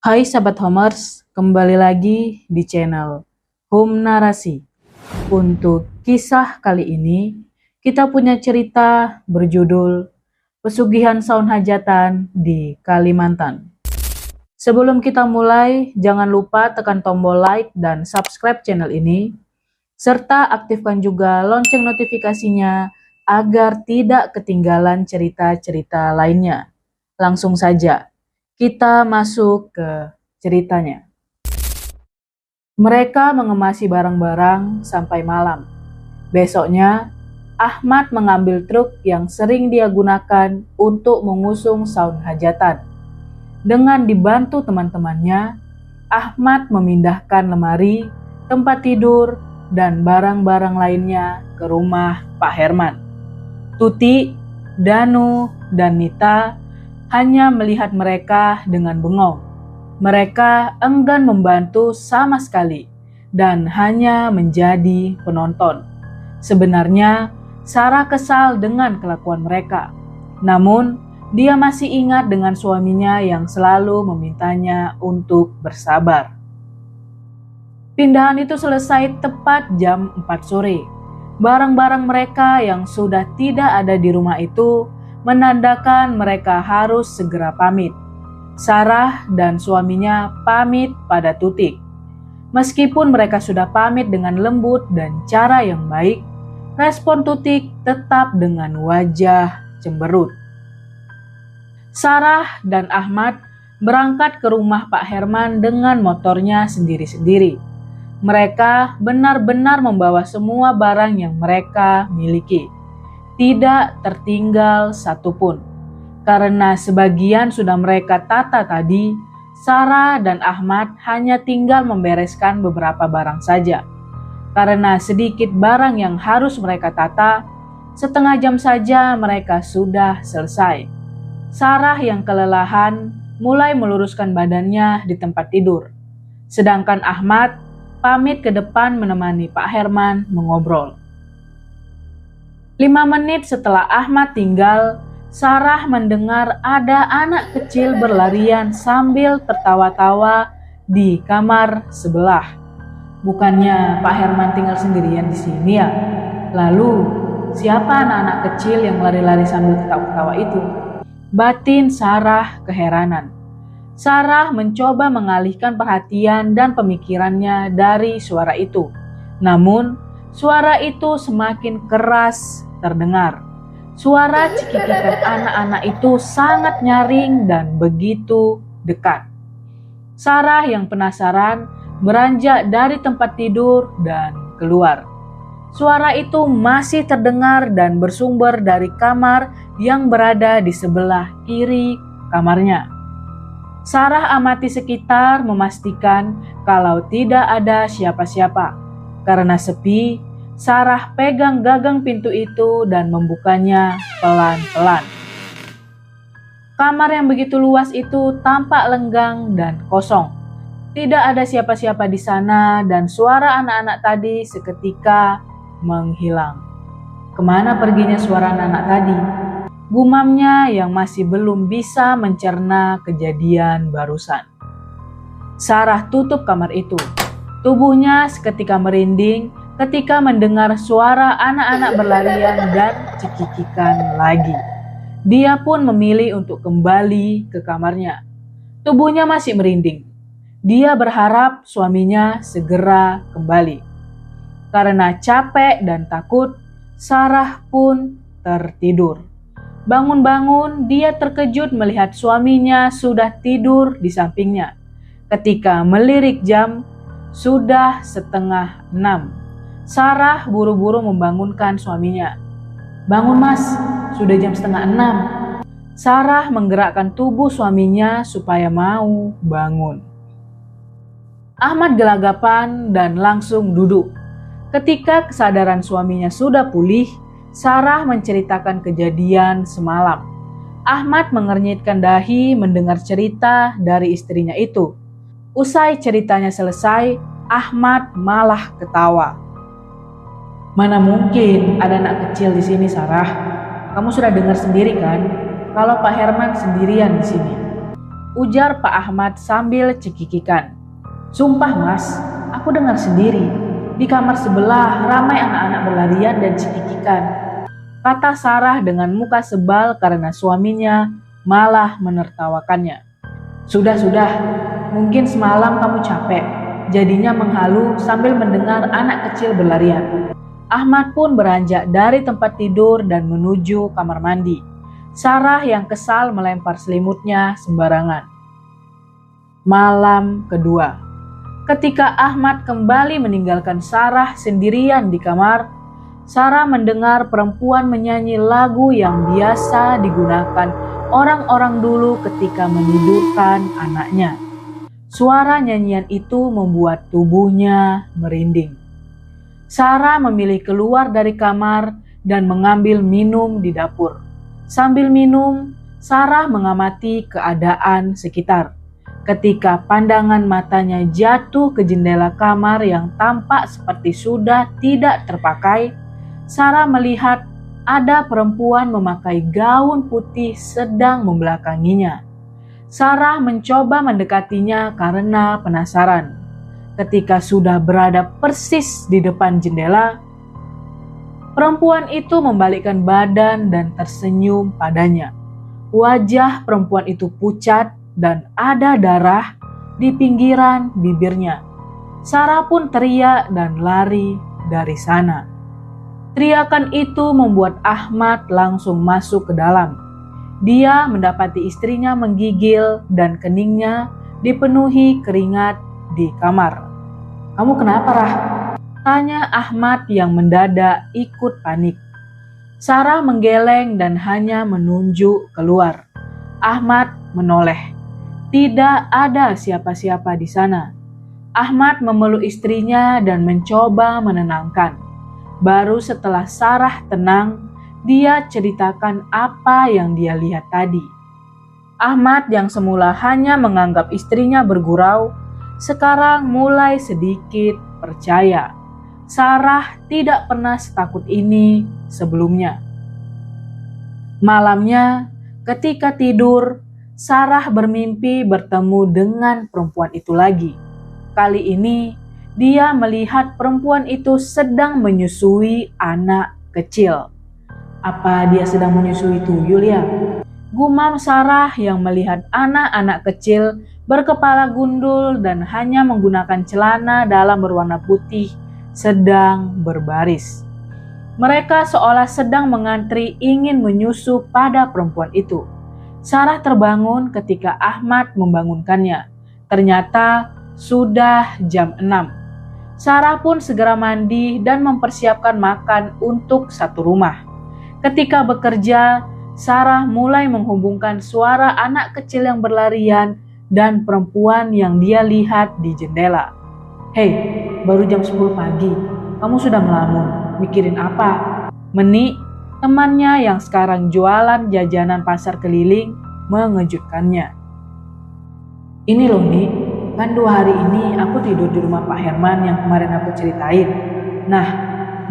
Hai sahabat Homers, kembali lagi di channel Home Narasi. Untuk kisah kali ini, kita punya cerita berjudul Pesugihan Saun Hajatan di Kalimantan. Sebelum kita mulai, jangan lupa tekan tombol like dan subscribe channel ini, serta aktifkan juga lonceng notifikasinya agar tidak ketinggalan cerita-cerita lainnya. Langsung saja, kita masuk ke ceritanya. Mereka mengemasi barang-barang sampai malam. Besoknya, Ahmad mengambil truk yang sering dia gunakan untuk mengusung saun hajatan. Dengan dibantu teman-temannya, Ahmad memindahkan lemari, tempat tidur, dan barang-barang lainnya ke rumah Pak Herman. Tuti, Danu, dan Nita hanya melihat mereka dengan bengong. Mereka enggan membantu sama sekali dan hanya menjadi penonton. Sebenarnya, Sarah kesal dengan kelakuan mereka. Namun, dia masih ingat dengan suaminya yang selalu memintanya untuk bersabar. Pindahan itu selesai tepat jam 4 sore. Barang-barang mereka yang sudah tidak ada di rumah itu menandakan mereka harus segera pamit. Sarah dan suaminya pamit pada Tutik. Meskipun mereka sudah pamit dengan lembut dan cara yang baik, respon Tutik tetap dengan wajah cemberut. Sarah dan Ahmad berangkat ke rumah Pak Herman dengan motornya sendiri-sendiri. Mereka benar-benar membawa semua barang yang mereka miliki. Tidak tertinggal satupun. Karena sebagian sudah mereka tata tadi, Sarah dan Ahmad hanya tinggal membereskan beberapa barang saja. Karena sedikit barang yang harus mereka tata, setengah jam saja mereka sudah selesai. Sarah yang kelelahan mulai meluruskan badannya di tempat tidur. Sedangkan Ahmad pamit ke depan menemani Pak Herman mengobrol. 5 menit setelah Ahmad tinggal, Sarah mendengar ada anak kecil berlarian sambil tertawa-tawa di kamar sebelah. Bukannya Pak Herman tinggal sendirian di sini ya? Lalu, siapa anak-anak kecil yang lari-lari sambil ketawa-tawa itu? Batin Sarah keheranan. Sarah mencoba mengalihkan perhatian dan pemikirannya dari suara itu. Namun, suara itu semakin keras terdengar. Suara cekikikan anak-anak itu sangat nyaring dan begitu dekat. Sarah yang penasaran beranjak dari tempat tidur dan keluar. Suara itu masih terdengar dan bersumber dari kamar yang berada di sebelah kiri kamarnya. Sarah amati sekitar memastikan kalau tidak ada siapa-siapa. Karena sepi, Sarah pegang gagang pintu itu dan membukanya pelan-pelan. Kamar yang begitu luas itu tampak lenggang dan kosong. Tidak ada siapa-siapa di sana dan suara anak-anak tadi seketika menghilang. Kemana perginya suara anak-anak tadi? Gumamnya yang masih belum bisa mencerna kejadian barusan. Sarah tutup kamar itu. Tubuhnya seketika merinding ketika mendengar suara anak-anak berlarian dan cekikikan lagi. Dia pun memilih untuk kembali ke kamarnya. Tubuhnya masih merinding. Dia berharap suaminya segera kembali. Karena capek dan takut, Sarah pun tertidur. Bangun-bangun, dia terkejut melihat suaminya sudah tidur di sampingnya. Ketika melirik jam, sudah 5:30. Sarah buru-buru membangunkan suaminya. "Bangun mas, sudah jam 5:30. Sarah menggerakkan tubuh suaminya supaya mau bangun. Ahmad gelagapan dan langsung duduk. Ketika kesadaran suaminya sudah pulih, Sarah menceritakan kejadian semalam. Ahmad mengernyitkan dahi mendengar cerita dari istrinya itu. Usai ceritanya selesai, Ahmad malah ketawa. "Mana mungkin ada anak kecil di sini, Sarah? Kamu sudah dengar sendiri kan, kalau Pak Herman sendirian di sini." ujar Pak Ahmad sambil cekikikan. "Sumpah Mas, aku dengar sendiri. Di kamar sebelah ramai anak-anak berlarian dan cekikikan," kata Sarah dengan muka sebal karena suaminya malah menertawakannya. Sudah, mungkin semalam kamu capek, jadinya menghalu sambil mendengar anak kecil berlarian." Ahmad pun beranjak dari tempat tidur dan menuju kamar mandi. Sarah yang kesal melempar selimutnya sembarangan. Malam kedua. Ketika Ahmad kembali meninggalkan Sarah sendirian di kamar, Sarah mendengar perempuan menyanyi lagu yang biasa digunakan orang-orang dulu ketika menidurkan anaknya. Suara nyanyian itu membuat tubuhnya merinding. Sarah memilih keluar dari kamar dan mengambil minum di dapur. Sambil minum, Sarah mengamati keadaan sekitar. Ketika pandangan matanya jatuh ke jendela kamar yang tampak seperti sudah tidak terpakai, Sarah melihat ada perempuan memakai gaun putih sedang membelakanginya. Sarah mencoba mendekatinya karena penasaran. Ketika sudah berada persis di depan jendela, perempuan itu membalikkan badan dan tersenyum padanya. Wajah perempuan itu pucat dan ada darah di pinggiran bibirnya. Sarah pun teriak dan lari dari sana. Teriakan itu membuat Ahmad langsung masuk ke dalam. Dia mendapati istrinya menggigil dan keningnya dipenuhi keringat di kamar. "Kamu kenapa, Rah?" tanya Ahmad yang mendadak ikut panik. Sarah menggeleng dan hanya menunjuk keluar. Ahmad menoleh. Tidak ada siapa-siapa di sana. Ahmad memeluk istrinya dan mencoba menenangkan. Baru setelah Sarah tenang, dia ceritakan apa yang dia lihat tadi. Ahmad yang semula hanya menganggap istrinya bergurau, sekarang mulai sedikit percaya. Sarah tidak pernah setakut ini sebelumnya. Malamnya, ketika tidur, Sarah bermimpi bertemu dengan perempuan itu lagi. Kali ini, dia melihat perempuan itu sedang menyusui anak kecil. Apa dia sedang menyusui tuyul ya? Gumam Sarah yang melihat anak-anak kecil berkepala gundul dan hanya menggunakan celana dalam berwarna putih sedang berbaris. Mereka seolah sedang mengantri ingin menyusu pada perempuan itu. Sarah terbangun ketika Ahmad membangunkannya. Ternyata sudah jam 6. Sarah pun segera mandi dan mempersiapkan makan untuk satu rumah. Ketika bekerja, Sarah mulai menghubungkan suara anak kecil yang berlarian dan perempuan yang dia lihat di jendela. "Hei, baru jam 10 pagi, kamu sudah melamun, mikirin apa?" Meni, temannya yang sekarang jualan jajanan pasar keliling, mengejutkannya. "Ini loh Ni, kan 2 hari ini aku tidur di rumah Pak Herman yang kemarin aku ceritain. Nah,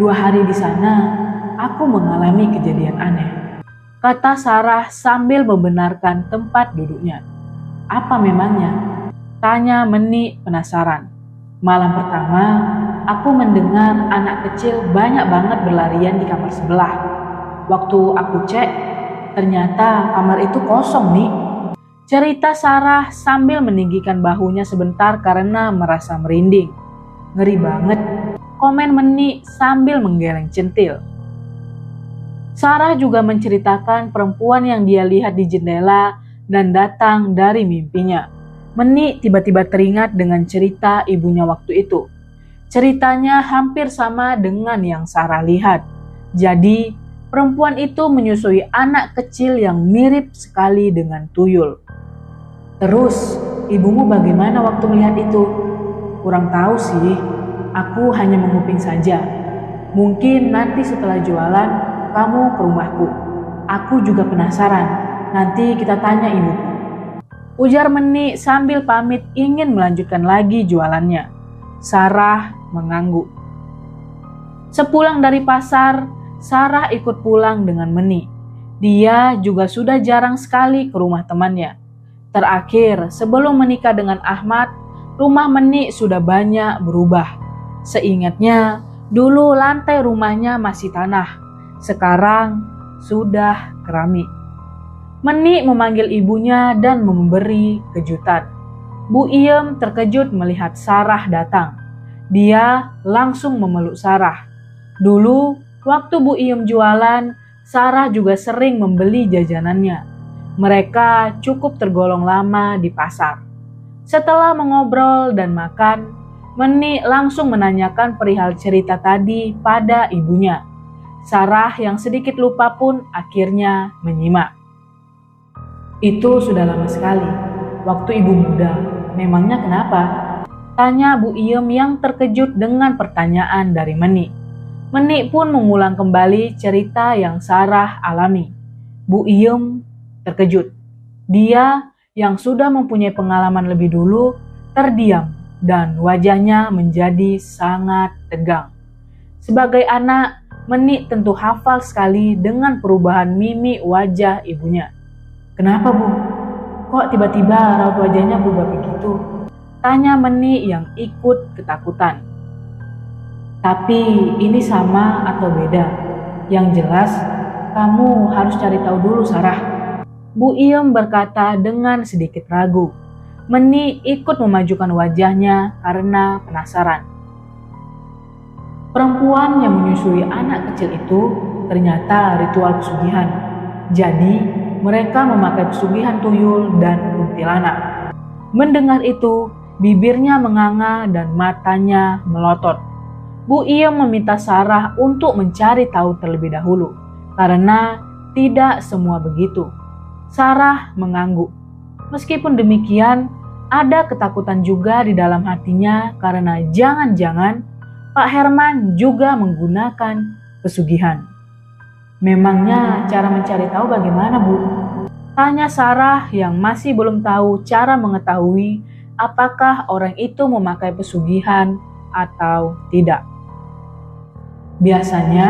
2 hari di sana aku mengalami kejadian aneh," kata Sarah sambil membenarkan tempat duduknya. "Apa memangnya?" tanya Meni penasaran. "Malam pertama, aku mendengar anak kecil banyak banget berlarian di kamar sebelah. Waktu aku cek, ternyata kamar itu kosong nih," cerita Sarah sambil meninggikan bahunya sebentar karena merasa merinding. "Ngeri banget," komen Meni sambil menggeleng centil. Sarah juga menceritakan perempuan yang dia lihat di jendela dan datang dari mimpinya. Meni tiba-tiba teringat dengan cerita ibunya waktu itu. Ceritanya hampir sama dengan yang Sarah lihat. Jadi, perempuan itu menyusui anak kecil yang mirip sekali dengan tuyul. "Terus, ibumu bagaimana waktu melihat itu?" "Kurang tahu sih, aku hanya menguping saja. Mungkin nanti setelah jualan, kamu ke rumahku. Aku juga penasaran, nanti kita tanya ibuku," ujar Meni sambil pamit ingin melanjutkan lagi jualannya. Sarah mengangguk. Sepulang dari pasar, Sarah ikut pulang dengan Meni. Dia juga sudah jarang sekali ke rumah temannya. Terakhir, sebelum menikah dengan Ahmad, rumah Menik sudah banyak berubah. Seingatnya, dulu lantai rumahnya masih tanah, sekarang sudah keramik. Menik memanggil ibunya dan memberi kejutan. Bu Iem terkejut melihat Sarah datang. Dia langsung memeluk Sarah. Dulu, waktu Bu Iem jualan, Sarah juga sering membeli jajanannya. Mereka cukup tergolong lama di pasar. Setelah mengobrol dan makan, Menik langsung menanyakan perihal cerita tadi pada ibunya. Sarah yang sedikit lupa pun akhirnya menyimak. Itu sudah lama sekali, waktu ibu muda. Memangnya kenapa? Tanya Bu Iem yang terkejut dengan pertanyaan dari Menik. Menik pun mengulang kembali cerita yang Sarah alami. Bu Iem terkejut. Dia yang sudah mempunyai pengalaman lebih dulu terdiam dan wajahnya menjadi sangat tegang. Sebagai anak, Menik tentu hafal sekali dengan perubahan mimik wajah ibunya. Kenapa Bu? Kok tiba-tiba raut wajahnya berubah begitu? Tanya Menik yang ikut ketakutan. Tapi ini sama atau beda? Yang jelas, kamu harus cari tahu dulu Sarah. Bu Iem berkata dengan sedikit ragu. Menik ikut memajukan wajahnya karena penasaran. Perempuan yang menyusui anak kecil itu ternyata ritual pesugihan. Jadi, mereka memakai pesugihan tuyul dan kuntilanak. Mendengar itu, bibirnya menganga dan matanya melotot. Bu Iem meminta Sarah untuk mencari tahu terlebih dahulu, karena tidak semua begitu. Sarah mengangguk. Meskipun demikian, ada ketakutan juga di dalam hatinya karena jangan-jangan Pak Herman juga menggunakan pesugihan. Memangnya cara mencari tahu bagaimana, Bu? Tanya Sarah yang masih belum tahu cara mengetahui apakah orang itu memakai pesugihan atau tidak. Biasanya,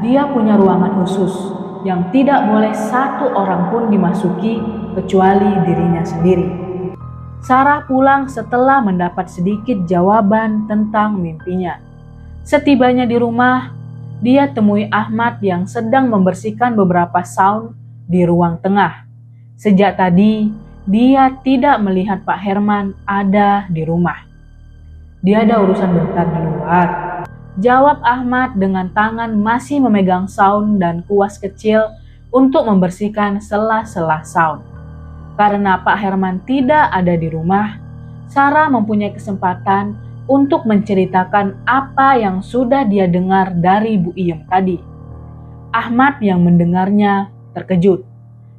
dia punya ruangan khusus yang tidak boleh satu orang pun dimasuki kecuali dirinya sendiri. Sarah pulang setelah mendapat sedikit jawaban tentang mimpinya. Setibanya di rumah, dia temui Ahmad yang sedang membersihkan beberapa saung di ruang tengah. Sejak tadi, dia tidak melihat Pak Herman ada di rumah. Dia ada urusan bentar di luar. Jawab Ahmad dengan tangan masih memegang saung dan kuas kecil untuk membersihkan sela-sela saung. Karena Pak Herman tidak ada di rumah, Sarah mempunyai kesempatan untuk menceritakan apa yang sudah dia dengar dari Bu Iem tadi. Ahmad yang mendengarnya terkejut.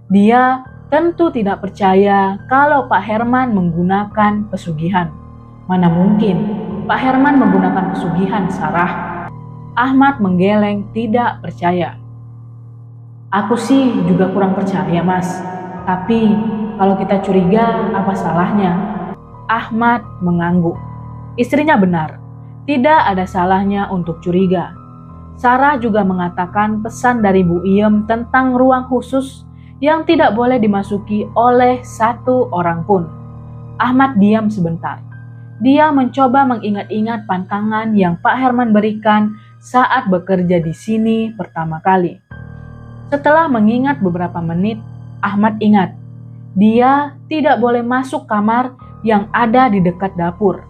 Dia tentu tidak percaya kalau Pak Herman menggunakan pesugihan. Mana mungkin Pak Herman menggunakan pesugihan, Sarah? Ahmad menggeleng tidak percaya. Aku sih juga kurang percaya, Mas. Tapi kalau kita curiga, apa salahnya? Ahmad mengangguk. Istrinya benar, tidak ada salahnya untuk curiga. Sarah juga mengatakan pesan dari Bu Iem tentang ruang khusus yang tidak boleh dimasuki oleh satu orang pun. Ahmad diam sebentar. Dia mencoba mengingat-ingat pantangan yang Pak Herman berikan saat bekerja di sini pertama kali. Setelah mengingat beberapa menit, Ahmad ingat, dia tidak boleh masuk kamar yang ada di dekat dapur.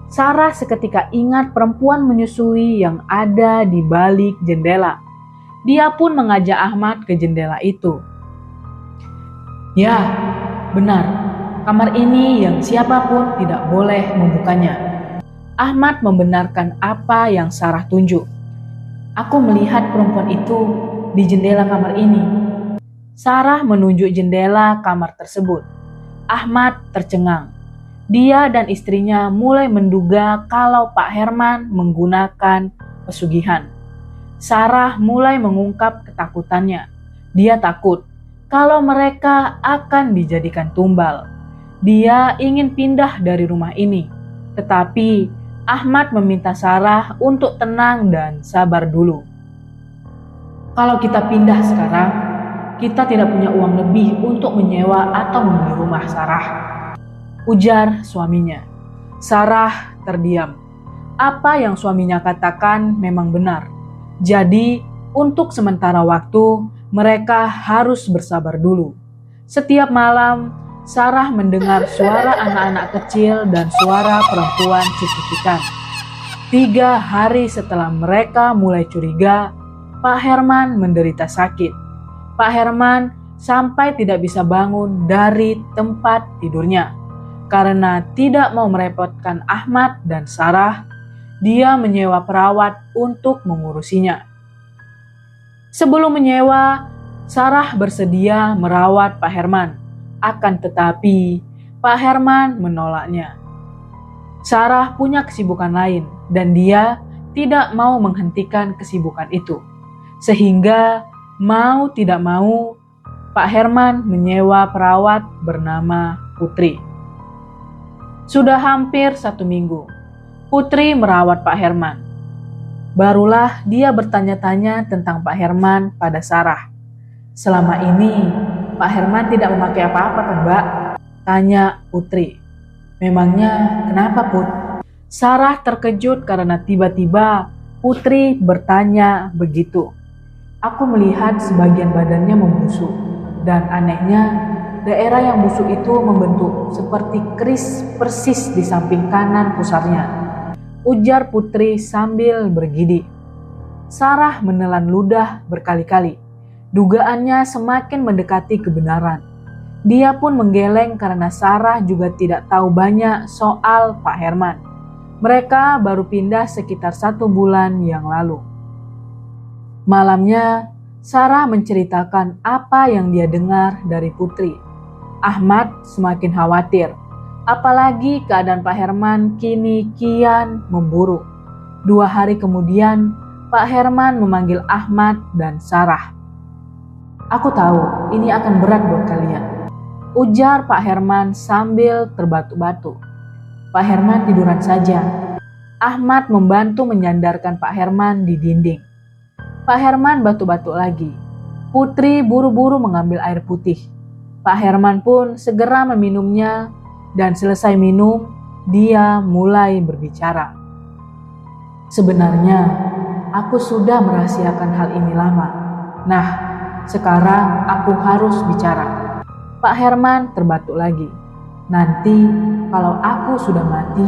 Sarah seketika ingat perempuan menyusui yang ada di balik jendela. Dia pun mengajak Ahmad ke jendela itu. Ya, benar. Kamar ini yang siapapun tidak boleh membukanya. Ahmad membenarkan apa yang Sarah tunjuk. Aku melihat perempuan itu di jendela kamar ini. Sarah menunjuk jendela kamar tersebut. Ahmad tercengang. Dia dan istrinya mulai menduga kalau Pak Herman menggunakan pesugihan. Sarah mulai mengungkap ketakutannya. Dia takut kalau mereka akan dijadikan tumbal. Dia ingin pindah dari rumah ini. Tetapi Ahmad meminta Sarah untuk tenang dan sabar dulu. Kalau kita pindah sekarang, kita tidak punya uang lebih untuk menyewa atau membeli rumah, Sarah," ujar suaminya. Sarah terdiam. Apa yang suaminya katakan memang benar. Jadi, untuk sementara waktu, mereka harus bersabar dulu. Setiap malam, Sarah mendengar suara anak-anak kecil dan suara perempuan cekik-cekikan. 3 hari setelah mereka mulai curiga, Pak Herman menderita sakit. Pak Herman sampai tidak bisa bangun dari tempat tidurnya. Karena tidak mau merepotkan Ahmad dan Sarah, dia menyewa perawat untuk mengurusinya. Sebelum menyewa, Sarah bersedia merawat Pak Herman. Akan tetapi, Pak Herman menolaknya. Sarah punya kesibukan lain dan dia tidak mau menghentikan kesibukan itu. Sehingga mau tidak mau, Pak Herman menyewa perawat bernama Putri. Sudah hampir 1 minggu, Putri merawat Pak Herman. Barulah dia bertanya-tanya tentang Pak Herman pada Sarah. "Selama ini, Pak Herman tidak memakai apa-apa kan, Mbak?" tanya Putri. "Memangnya kenapa, Put?" Sarah terkejut karena tiba-tiba Putri bertanya begitu. "Aku melihat sebagian badannya membusuk, dan anehnya daerah yang busuk itu membentuk seperti keris persis di samping kanan pusarnya," ujar Putri sambil bergidik. Sarah menelan ludah berkali-kali. Dugaannya semakin mendekati kebenaran. Dia pun menggeleng karena Sarah juga tidak tahu banyak soal Pak Herman. Mereka baru pindah sekitar 1 bulan yang lalu. Malamnya, Sarah menceritakan apa yang dia dengar dari Putri. Ahmad semakin khawatir, apalagi keadaan Pak Herman kini kian memburuk. 2 hari kemudian, Pak Herman memanggil Ahmad dan Sarah. "Aku tahu ini akan berat buat kalian," ujar Pak Herman sambil terbatu-batu. "Pak Herman tiduran saja." Ahmad membantu menyandarkan Pak Herman di dinding. Pak Herman batu-batu lagi. Putri buru-buru mengambil air putih. Pak Herman pun segera meminumnya dan selesai minum, dia mulai berbicara. "Sebenarnya, aku sudah merahasiakan hal ini lama. Nah, sekarang aku harus bicara." Pak Herman terbatuk lagi. "Nanti kalau aku sudah mati,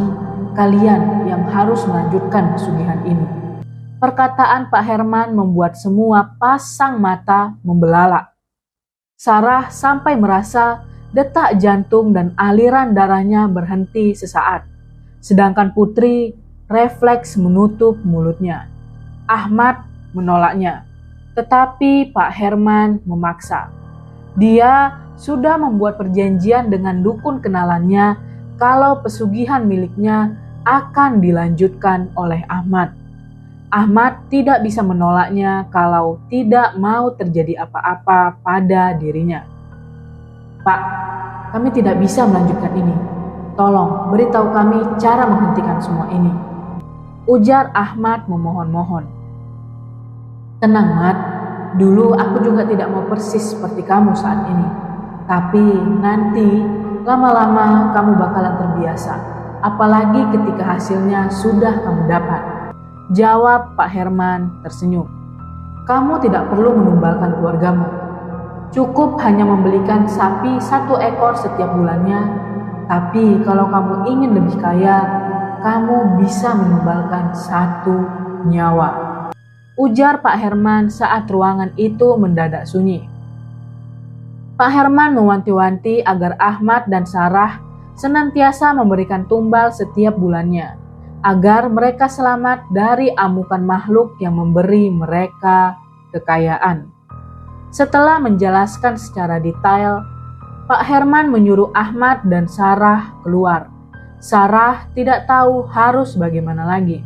kalian yang harus melanjutkan pesugihan ini." Perkataan Pak Herman membuat semua pasang mata membelalak. Sarah sampai merasa detak jantung dan aliran darahnya berhenti sesaat. Sedangkan Putri refleks menutup mulutnya. Ahmad menolaknya. Tetapi Pak Herman memaksa. Dia sudah membuat perjanjian dengan dukun kenalannya kalau pesugihan miliknya akan dilanjutkan oleh Ahmad. Ahmad tidak bisa menolaknya kalau tidak mau terjadi apa-apa pada dirinya. "Pak, kami tidak bisa melanjutkan ini. Tolong beritahu kami cara menghentikan semua ini," ujar Ahmad memohon-mohon. "Tenang, Mat. Dulu aku juga tidak mau persis seperti kamu saat ini. Tapi nanti lama-lama kamu bakalan terbiasa. Apalagi ketika hasilnya sudah kamu dapat," jawab Pak Herman tersenyum. "Kamu tidak perlu menumbalkan keluargamu. Cukup hanya membelikan sapi 1 ekor setiap bulannya. Tapi kalau kamu ingin lebih kaya, kamu bisa menumbalkan 1 nyawa," ujar Pak Herman saat ruangan itu mendadak sunyi. Pak Herman mewanti-wanti agar Ahmad dan Sarah senantiasa memberikan tumbal setiap bulannya, agar mereka selamat dari amukan makhluk yang memberi mereka kekayaan. Setelah menjelaskan secara detail, Pak Herman menyuruh Ahmad dan Sarah keluar. Sarah tidak tahu harus bagaimana lagi.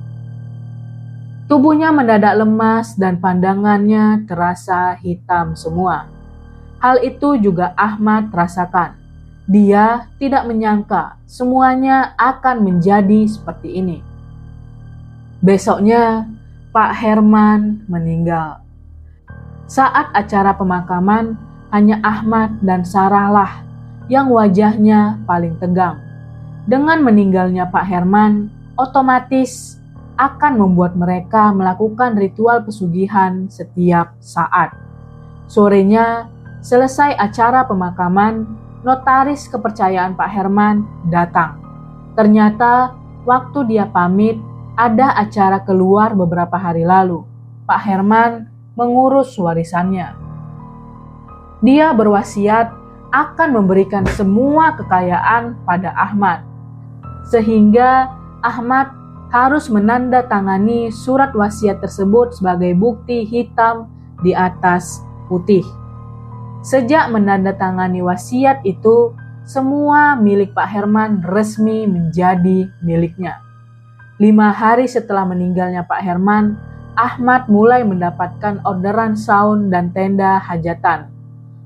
Tubuhnya mendadak lemas dan pandangannya terasa hitam semua. Hal itu juga Ahmad rasakan. Dia tidak menyangka semuanya akan menjadi seperti ini. Besoknya, Pak Herman meninggal. Saat acara pemakaman, Hanya Ahmad dan Sarah lah yang wajahnya paling tegang. Dengan meninggalnya Pak Herman, otomatis akan membuat mereka melakukan ritual pesugihan setiap saat. Sorenya, selesai acara pemakaman, notaris kepercayaan Pak Herman datang. Ternyata waktu dia pamit, ada acara keluar beberapa hari lalu. Pak Herman mengurus warisannya. Dia berwasiat akan memberikan semua kekayaan pada Ahmad, sehingga Ahmad harus menandatangani surat wasiat tersebut sebagai bukti hitam di atas putih. Sejak menandatangani wasiat itu, semua milik Pak Herman resmi menjadi miliknya. 5 hari setelah meninggalnya Pak Herman, Ahmad mulai mendapatkan orderan saun dan tenda hajatan.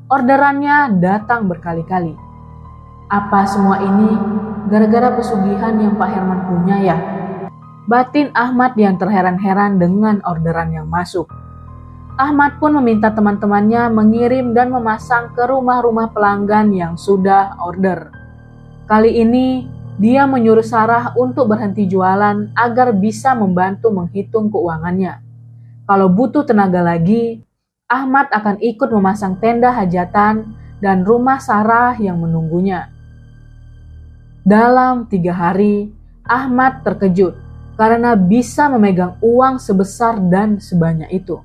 Orderannya datang berkali-kali. Apa semua ini gara-gara pesugihan yang Pak Herman punya ya? Batin Ahmad yang terheran-heran dengan orderan yang masuk. Ahmad pun meminta teman-temannya mengirim dan memasang ke rumah-rumah pelanggan yang sudah order. Kali ini, dia menyuruh Sarah untuk berhenti jualan agar bisa membantu menghitung keuangannya. Kalau butuh tenaga lagi, Ahmad akan ikut memasang tenda hajatan dan rumah Sarah yang menunggunya. Dalam 3 hari, Ahmad terkejut karena bisa memegang uang sebesar dan sebanyak itu.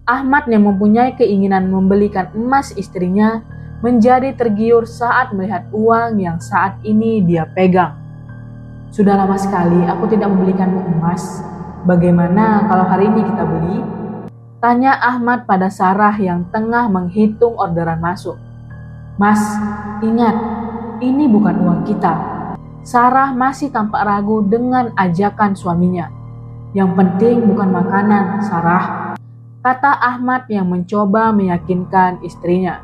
Ahmad yang mempunyai keinginan membelikan emas istrinya menjadi tergiur saat melihat uang yang saat ini dia pegang. Sudah lama sekali aku tidak membelikanmu emas. Bagaimana kalau hari ini kita beli? Tanya Ahmad pada Sarah yang tengah menghitung orderan masuk. Mas, ingat, ini bukan uang kita. Sarah masih tampak ragu dengan ajakan suaminya. Yang penting bukan makanan, Sarah, kata Ahmad yang mencoba meyakinkan istrinya.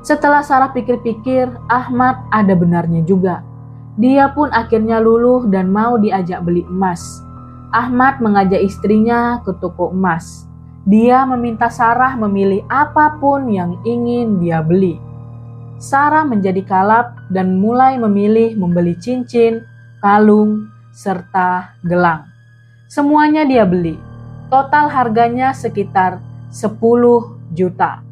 Setelah Sarah pikir-pikir, Ahmad ada benarnya juga. Dia pun akhirnya luluh dan mau diajak beli emas. Ahmad mengajak istrinya ke toko emas. Dia meminta Sarah memilih apapun yang ingin dia beli. Sarah menjadi kalap dan mulai memilih membeli cincin, kalung, serta gelang. Semuanya dia beli. Total harganya sekitar 10 juta.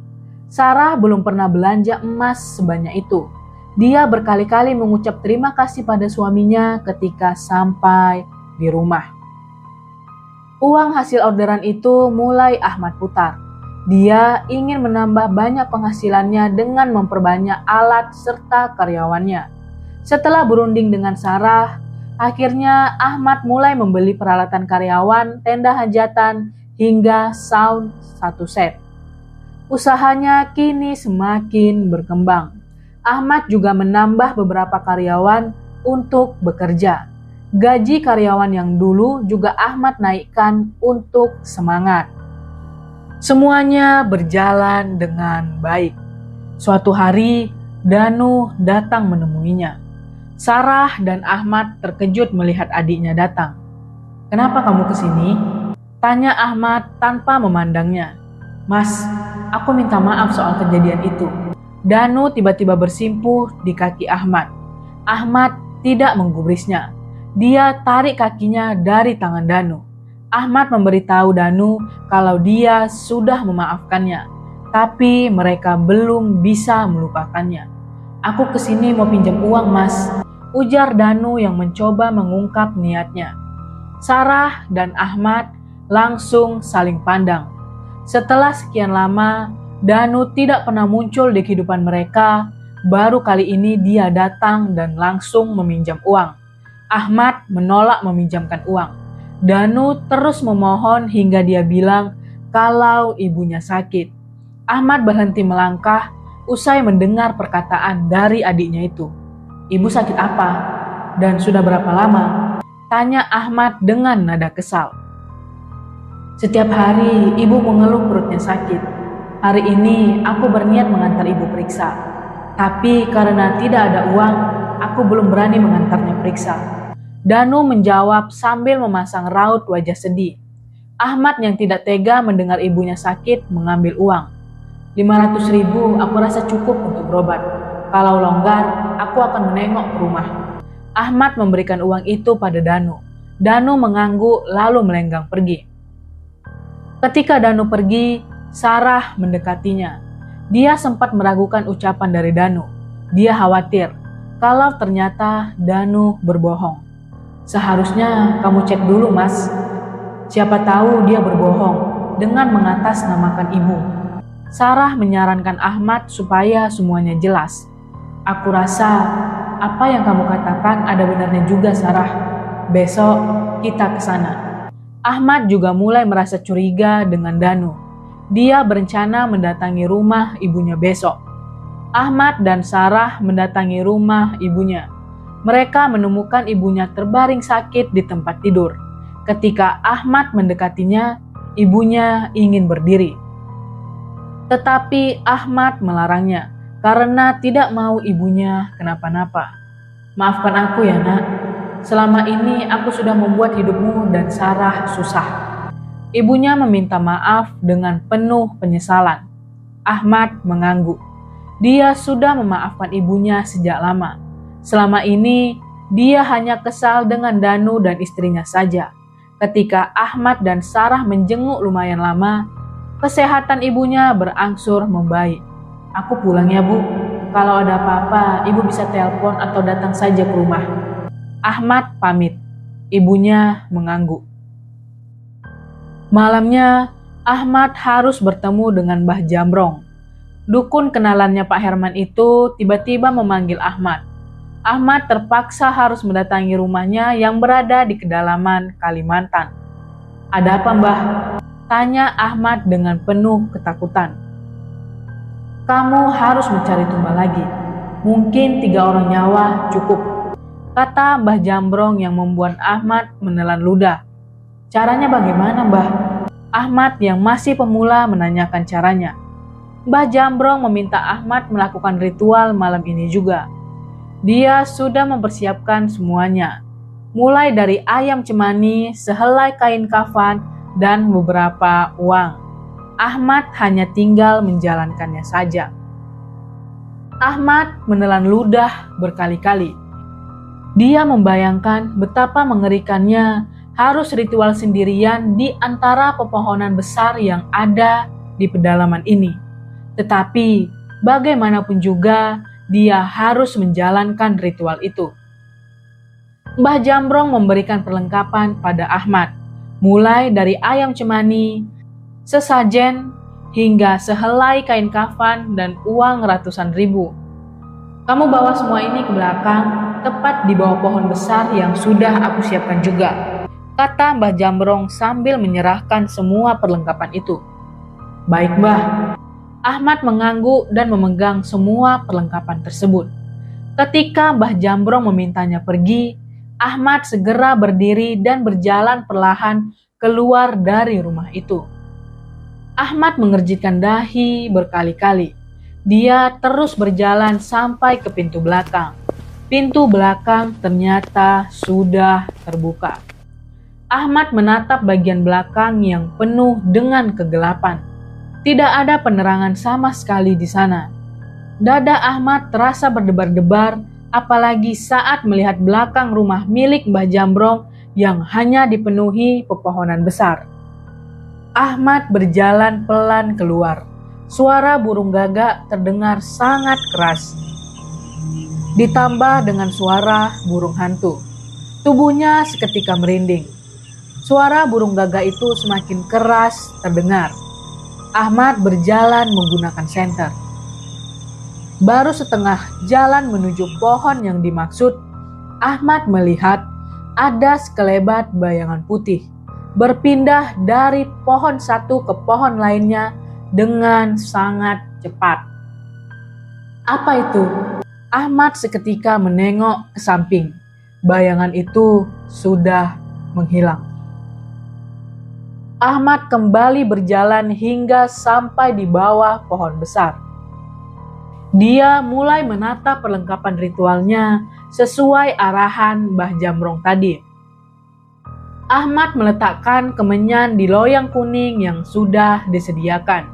Sarah belum pernah belanja emas sebanyak itu. Dia berkali-kali mengucap terima kasih pada suaminya ketika sampai di rumah. Uang hasil orderan itu mulai Ahmad putar. Dia ingin menambah banyak penghasilannya dengan memperbanyak alat serta karyawannya. Setelah berunding dengan Sarah, akhirnya Ahmad mulai membeli peralatan karyawan, tenda hajatan, hingga saun 1 set. Usahanya kini semakin berkembang. Ahmad juga menambah beberapa karyawan untuk bekerja. Gaji karyawan yang dulu juga Ahmad naikkan untuk semangat. Semuanya berjalan dengan baik. Suatu hari, Danu datang menemuinya. Sarah dan Ahmad terkejut melihat adiknya datang. "Kenapa kamu kesini?" tanya Ahmad tanpa memandangnya. "Mas, aku minta maaf soal kejadian itu." Danu tiba-tiba bersimpuh di kaki Ahmad. Ahmad tidak menggubrisnya. Dia tarik kakinya dari tangan Danu. Ahmad memberitahu Danu kalau dia sudah memaafkannya, tapi mereka belum bisa melupakannya. "Aku kesini mau pinjam uang, Mas," ujar Danu yang mencoba mengungkap niatnya. Sarah dan Ahmad langsung saling pandang. Setelah sekian lama, Danu tidak pernah muncul di kehidupan mereka. Baru kali ini dia datang dan langsung meminjam uang. Ahmad menolak meminjamkan uang. Danu terus memohon hingga dia bilang kalau ibunya sakit. Ahmad berhenti melangkah usai mendengar perkataan dari adiknya itu. "Ibu sakit apa? Dan sudah berapa lama?" tanya Ahmad dengan nada kesal. "Setiap hari ibu mengeluh perutnya sakit. Hari ini aku berniat mengantar ibu periksa. Tapi karena tidak ada uang, aku belum berani mengantarnya periksa." Danu menjawab sambil memasang raut wajah sedih. Ahmad yang tidak tega mendengar ibunya sakit mengambil uang. 500.000 aku rasa cukup untuk berobat. Kalau longgar, aku akan menengok ke rumah. Ahmad memberikan uang itu pada Danu. Danu mengangguk lalu melenggang pergi. Ketika Danu pergi, Sarah mendekatinya. Dia sempat meragukan ucapan dari Danu. Dia khawatir kalau ternyata Danu berbohong. Seharusnya kamu cek dulu, Mas. Siapa tahu dia berbohong dengan mengatasnamakan ibu. Sarah menyarankan Ahmad supaya semuanya jelas. Aku rasa apa yang kamu katakan ada benarnya juga, Sarah. Besok kita ke sana. Ahmad juga mulai merasa curiga dengan Danu. Dia berencana mendatangi rumah ibunya besok. Ahmad dan Sarah mendatangi rumah ibunya. Mereka menemukan ibunya terbaring sakit di tempat tidur. Ketika Ahmad mendekatinya, ibunya ingin berdiri. Tetapi Ahmad melarangnya karena tidak mau ibunya kenapa-napa. Maafkan aku ya, Nak. Selama ini aku sudah membuat hidupmu dan Sarah susah. Ibunya meminta maaf dengan penuh penyesalan. Ahmad mengangguk. Dia sudah memaafkan ibunya sejak lama. Selama ini dia hanya kesal dengan Danu dan istrinya saja. Ketika Ahmad dan Sarah menjenguk lumayan lama, kesehatan ibunya berangsur membaik. Aku pulang ya, Bu. Kalau ada apa-apa, Ibu bisa telepon atau datang saja ke rumah. Ahmad pamit. Ibunya mengangguk. Malamnya, Ahmad harus bertemu dengan Mbah Jambrong. Dukun kenalannya Pak Herman itu tiba-tiba memanggil Ahmad. Ahmad terpaksa harus mendatangi rumahnya yang berada di kedalaman Kalimantan. Ada apa, Mbah? Tanya Ahmad dengan penuh ketakutan. Kamu harus mencari tumbal lagi. Mungkin 3 orang nyawa cukup, kata Mbah Jambrong yang membuat Ahmad menelan ludah. Caranya bagaimana, Mbah? Ahmad yang masih pemula menanyakan caranya. Mbah Jambrong meminta Ahmad melakukan ritual malam ini juga. Dia sudah mempersiapkan semuanya, mulai dari ayam cemani, sehelai kain kafan, dan beberapa uang. Ahmad hanya tinggal menjalankannya saja. Ahmad menelan ludah berkali-kali. Dia membayangkan betapa mengerikannya harus ritual sendirian di antara pepohonan besar yang ada di pedalaman ini. Tetapi bagaimanapun juga, dia harus menjalankan ritual itu. Mbah Jambrong memberikan perlengkapan pada Ahmad, mulai dari ayam cemani, sesajen, hingga sehelai kain kafan dan uang ratusan ribu. Kamu bawa semua ini ke belakang, tepat di bawah pohon besar yang sudah aku siapkan juga, kata Mbah Jambrong sambil menyerahkan semua perlengkapan itu. Baik, Mbah. Ahmad mengangguk dan memegang semua perlengkapan tersebut. Ketika Mbah Jambrong memintanya pergi, Ahmad segera berdiri dan berjalan perlahan keluar dari rumah itu. Ahmad mengerjitkan dahi berkali-kali. Dia terus berjalan sampai ke pintu belakang. Pintu belakang ternyata sudah terbuka. Ahmad menatap bagian belakang yang penuh dengan kegelapan. Tidak ada penerangan sama sekali di sana. Dada Ahmad terasa berdebar-debar, apalagi saat melihat belakang rumah milik Mbah Jambrong yang hanya dipenuhi pepohonan besar. Ahmad berjalan pelan keluar. Suara burung gagak terdengar sangat keras. Ditambah dengan suara burung hantu. Tubuhnya seketika merinding. Suara burung gagak itu semakin keras terdengar. Ahmad berjalan menggunakan senter. Baru setengah jalan menuju pohon yang dimaksud, Ahmad melihat ada sekelebat bayangan putih berpindah dari pohon satu ke pohon lainnya dengan sangat cepat. Apa itu? Ahmad seketika menengok ke samping. Bayangan itu sudah menghilang. Ahmad kembali berjalan hingga sampai di bawah pohon besar. Dia mulai menata perlengkapan ritualnya sesuai arahan Mbah Jambrong tadi. Ahmad meletakkan kemenyan di loyang kuning yang sudah disediakan.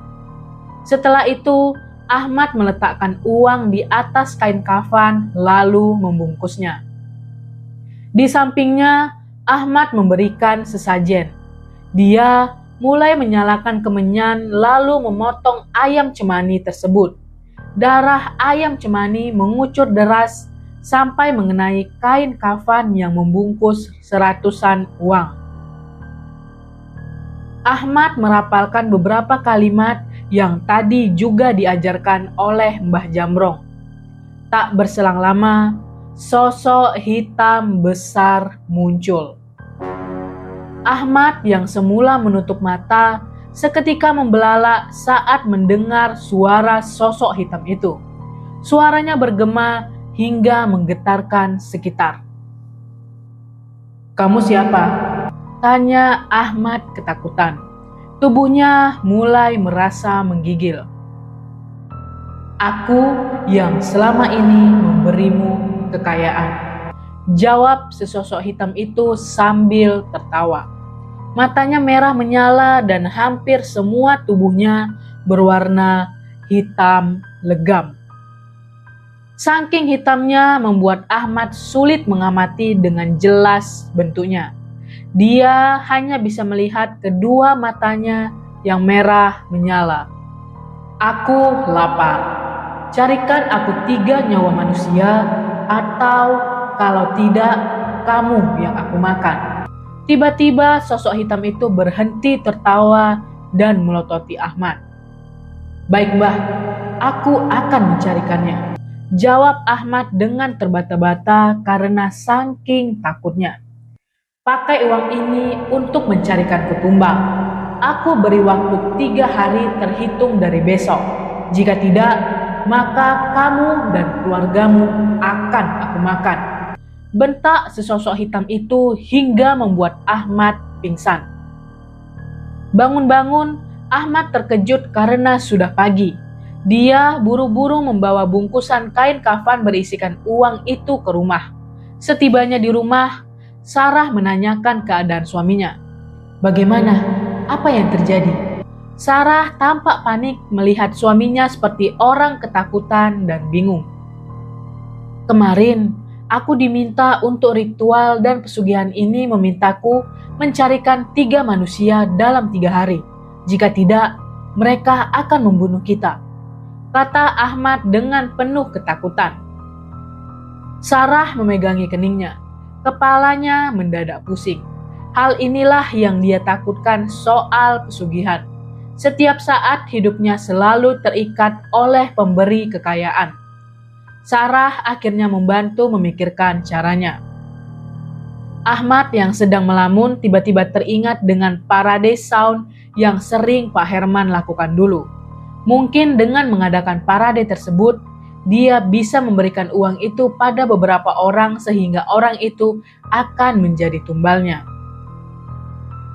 Setelah itu, Ahmad meletakkan uang di atas kain kafan lalu membungkusnya. Di sampingnya, Ahmad memberikan sesajen. Dia mulai menyalakan kemenyan lalu memotong ayam cemani tersebut. Darah ayam cemani mengucur deras sampai mengenai kain kafan yang membungkus seratusan uang. Ahmad merapalkan beberapa kalimat yang tadi juga diajarkan oleh Mbah Jamrong. Tak berselang lama, sosok hitam besar muncul. Ahmad yang semula menutup mata seketika membelalak saat mendengar suara sosok hitam itu. Suaranya bergema hingga menggetarkan sekitar. "Kamu siapa?" tanya Ahmad ketakutan. Tubuhnya mulai merasa menggigil. "Aku yang selama ini memberimu kekayaan," jawab sesosok hitam itu sambil tertawa. Matanya merah menyala dan hampir semua tubuhnya berwarna hitam legam. Saking hitamnya membuat Ahmad sulit mengamati dengan jelas bentuknya. Dia hanya bisa melihat kedua matanya yang merah menyala. "Aku lapar. Carikan aku 3 nyawa manusia, atau kalau tidak, kamu yang aku makan." Tiba-tiba sosok hitam itu berhenti tertawa dan melototi Ahmad. "Baik Mbah, aku akan mencarikannya," jawab Ahmad dengan terbata-bata karena saking takutnya. "Pakai uang ini untuk mencarikan tumbal. Aku beri waktu 3 hari terhitung dari besok. Jika tidak, maka kamu dan keluargamu akan aku makan." Bentak sesosok hitam itu hingga membuat Ahmad pingsan. Bangun-bangun, Ahmad terkejut karena sudah pagi. Dia buru-buru membawa bungkusan kain kafan berisikan uang itu ke rumah. Setibanya di rumah, Sarah menanyakan keadaan suaminya. "Bagaimana? Apa yang terjadi?" Sarah tampak panik melihat suaminya seperti orang ketakutan dan bingung. "Kemarin, aku diminta untuk ritual dan pesugihan ini memintaku mencarikan 3 manusia dalam 3 hari. Jika tidak, mereka akan membunuh kita," kata Ahmad dengan penuh ketakutan. Sarah memegangi keningnya. Kepalanya mendadak pusing. Hal inilah yang dia takutkan soal pesugihan. Setiap saat hidupnya selalu terikat oleh pemberi kekayaan. Sarah akhirnya membantu memikirkan caranya. Ahmad yang sedang melamun tiba-tiba teringat dengan parade sound yang sering Pak Herman lakukan dulu. Mungkin dengan mengadakan parade tersebut, dia bisa memberikan uang itu pada beberapa orang sehingga orang itu akan menjadi tumbalnya.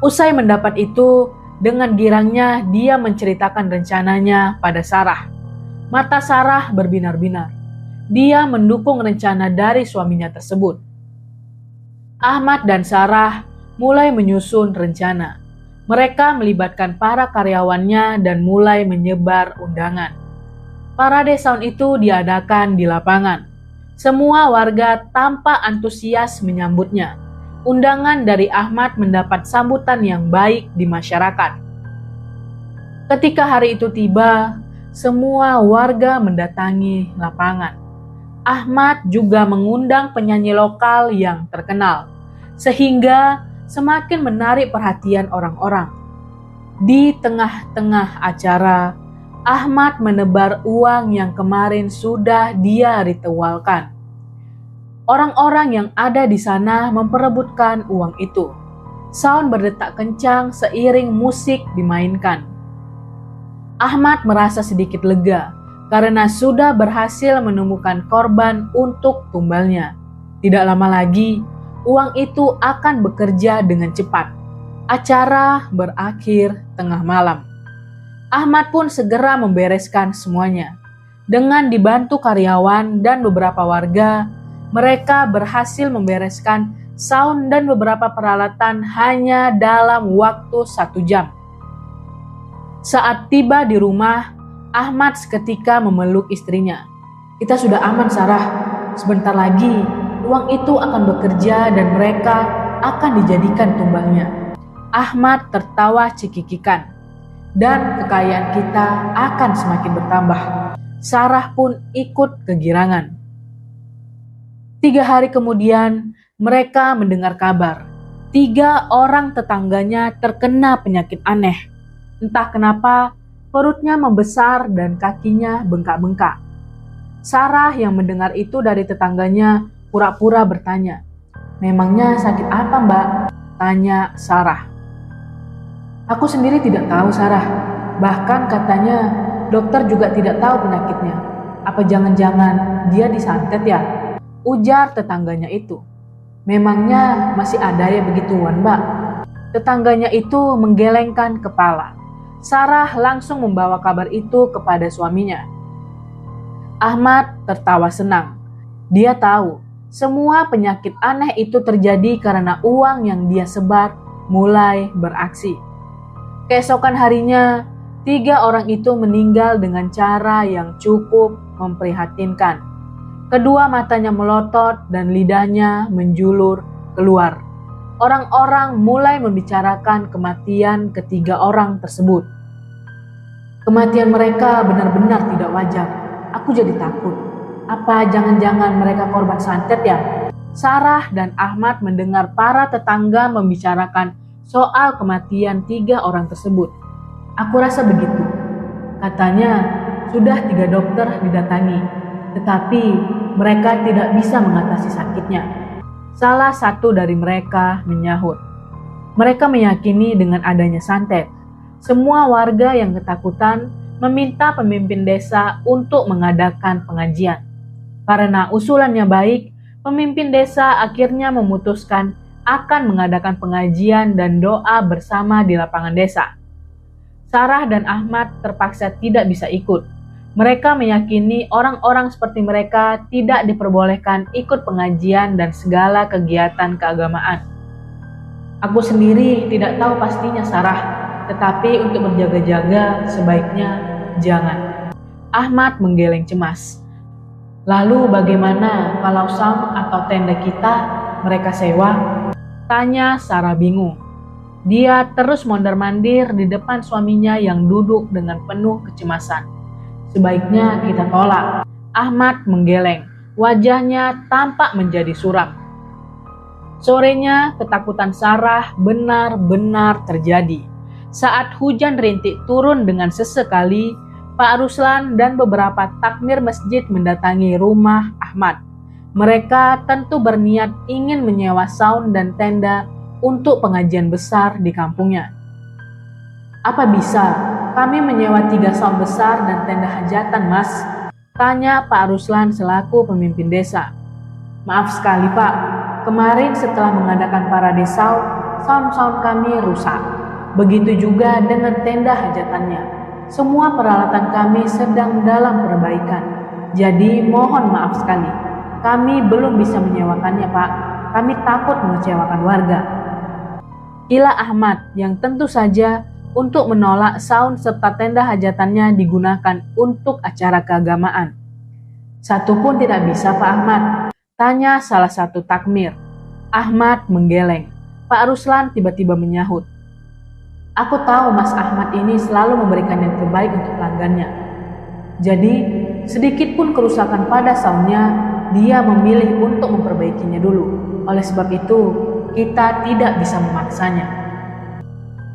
Usai mendapat itu, dengan girangnya dia menceritakan rencananya pada Sarah. Mata Sarah berbinar-binar. Dia mendukung rencana dari suaminya tersebut. Ahmad dan Sarah mulai menyusun rencana. Mereka melibatkan para karyawannya dan mulai menyebar undangan. Parade sound itu diadakan di lapangan. Semua warga tampak antusias menyambutnya. Undangan dari Ahmad mendapat sambutan yang baik di masyarakat. Ketika hari itu tiba, semua warga mendatangi lapangan. Ahmad juga mengundang penyanyi lokal yang terkenal, sehingga semakin menarik perhatian orang-orang. Di tengah-tengah acara, Ahmad menebar uang yang kemarin sudah dia ritualkan. Orang-orang yang ada di sana memperebutkan uang itu. Sound berdetak kencang seiring musik dimainkan. Ahmad merasa sedikit lega karena sudah berhasil menemukan korban untuk tumbalnya. Tidak lama lagi, uang itu akan bekerja dengan cepat. Acara berakhir tengah malam. Ahmad pun segera membereskan semuanya. Dengan dibantu karyawan dan beberapa warga, mereka berhasil membereskan sound dan beberapa peralatan hanya dalam waktu 1 jam. Saat tiba di rumah, Ahmad seketika memeluk istrinya. "Kita sudah aman, Sarah. Sebentar lagi uang itu akan bekerja dan mereka akan dijadikan tumbangnya." Ahmad tertawa cekikikan. "Dan kekayaan kita akan semakin bertambah." Sarah pun ikut kegirangan. 3 hari kemudian mereka mendengar kabar 3 orang tetangganya terkena penyakit aneh. Entah kenapa perutnya membesar dan kakinya bengkak-bengkak. Sarah yang mendengar itu dari tetangganya pura-pura bertanya. "Memangnya sakit apa, Mbak?" tanya Sarah. "Aku sendiri tidak tahu, Sarah. Bahkan katanya dokter juga tidak tahu penyakitnya. Apa jangan-jangan dia disantet ya?" ujar tetangganya itu. "Memangnya masih ada ya begituan, Mbak?" Tetangganya itu menggelengkan kepala. Sarah langsung membawa kabar itu kepada suaminya. Ahmad tertawa senang. Dia tahu semua penyakit aneh itu terjadi karena uang yang dia sebar mulai beraksi. Keesokan harinya, 3 orang itu meninggal dengan cara yang cukup memprihatinkan. Kedua matanya melotot dan lidahnya menjulur keluar. Orang-orang mulai membicarakan kematian ketiga orang tersebut. "Kematian mereka benar-benar tidak wajar. Aku jadi takut. Apa jangan-jangan mereka korban santet ya?" Sarah dan Ahmad mendengar para tetangga membicarakan soal kematian 3 orang tersebut. "Aku rasa begitu. Katanya sudah 3 dokter didatangi, tetapi mereka tidak bisa mengatasi sakitnya." Salah satu dari mereka menyahut. Mereka meyakini dengan adanya santet, semua warga yang ketakutan meminta pemimpin desa untuk mengadakan pengajian. Karena usulannya baik, pemimpin desa akhirnya memutuskan akan mengadakan pengajian dan doa bersama di lapangan desa. Sarah dan Ahmad terpaksa tidak bisa ikut. Mereka meyakini orang-orang seperti mereka tidak diperbolehkan ikut pengajian dan segala kegiatan keagamaan. "Aku sendiri tidak tahu pastinya, Sarah, tetapi untuk berjaga-jaga sebaiknya jangan." Ahmad menggeleng cemas. "Lalu bagaimana kalau saung atau tenda kita mereka sewa?" tanya Sarah bingung. Dia terus mondar-mandir di depan suaminya yang duduk dengan penuh kecemasan. "Sebaiknya kita tolak." Ahmad menggeleng, wajahnya tampak menjadi suram. Sorenya ketakutan Sarah benar-benar terjadi. Saat hujan rintik turun dengan sesekali, Pak Ruslan dan beberapa takmir masjid mendatangi rumah Ahmad. Mereka tentu berniat ingin menyewa saung dan tenda untuk pengajian besar di kampungnya. "Apa bisa kami menyewa 3 saung besar dan tenda hajatan, Mas?" tanya Pak Ruslan selaku pemimpin desa. "Maaf sekali, Pak. Kemarin setelah mengadakan parade saung kami rusak. Begitu juga dengan tenda hajatannya. Semua peralatan kami sedang dalam perbaikan. Jadi mohon maaf sekali. Kami belum bisa menyewakannya, Pak. Kami takut mengecewakan warga." Ila Ahmad yang tentu saja untuk menolak saung serta tenda hajatannya digunakan untuk acara keagamaan. "Satu pun tidak bisa, Pak Ahmad?" tanya salah satu takmir. Ahmad menggeleng. Pak Ruslan tiba-tiba menyahut. "Aku tahu Mas Ahmad ini selalu memberikan yang terbaik untuk pelanggannya. Jadi sedikit pun kerusakan pada saungnya, dia memilih untuk memperbaikinya dulu. Oleh sebab itu, kita tidak bisa memaksanya."